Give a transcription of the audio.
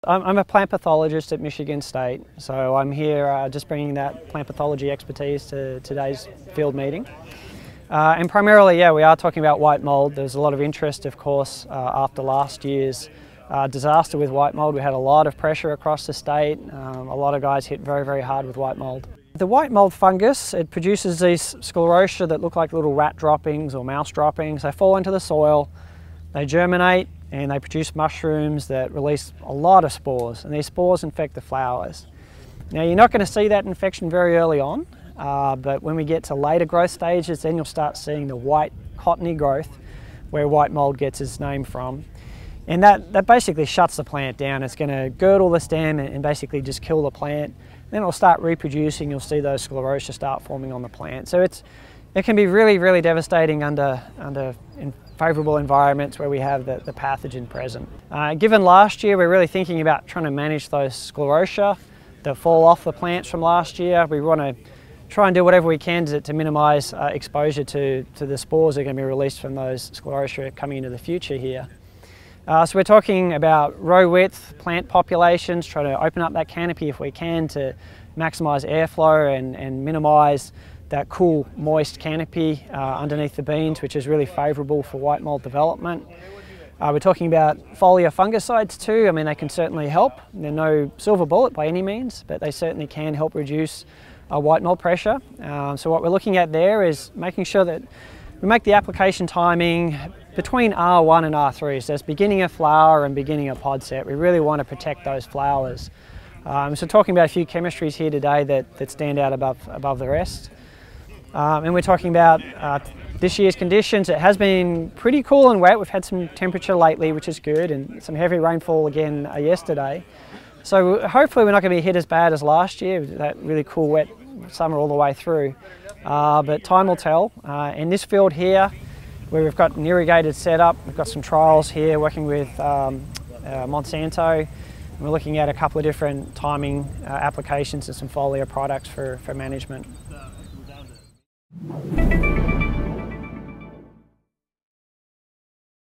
I'm a plant pathologist at Michigan State, so I'm here just bringing that plant pathology expertise to today's field meeting. And primarily, yeah, we are talking about white mold. There's a lot of interest, of course, after last year's disaster with white mold. We had a lot of pressure across the state. A lot of guys hit very, very hard with white mold. The white mold fungus, it produces these sclerotia that look like little rat droppings or mouse droppings. They fall into the soil, they germinate, and they produce mushrooms that release a lot of spores, and these spores infect the flowers. Now, you're not going to see that infection very early on, but when we get to later growth stages, then you'll start seeing the white cottony growth where white mold gets its name from. And that basically shuts the plant down. It's going to girdle the stem and basically just kill the plant. Then it'll start reproducing. You'll see those sclerotia start forming on the plant. So it can be really, really devastating under favourable environments where we have the pathogen present. Given last year, we're really thinking about trying to manage those sclerotia that fall off the plants from last year. We want to try and do whatever we can to minimise exposure to the spores that are going to be released from those sclerotia coming into the future here. So we're talking about row width plant populations, trying to open up that canopy if we can to maximise airflow and minimise that cool, moist canopy underneath the beans, which is really favourable for white mold development. We're talking about foliar fungicides too. I mean, they can certainly help. They're no silver bullet by any means, but they certainly can help reduce white mold pressure. So what we're looking at there is making sure that we make the application timing between R1 and R3, so that's beginning of flower and beginning of pod set. We really want to protect those flowers. So talking about a few chemistries here today that stand out above the rest. And we're talking about this year's conditions. It has been pretty cool and wet. We've had some temperature lately, which is good, and some heavy rainfall again yesterday. So hopefully we're not going to be hit as bad as last year, that really cool wet summer all the way through. But time will tell. In this field here, where we've got an irrigated setup, we've got some trials here working with Monsanto. We're looking at a couple of different timing applications and some foliar products for management.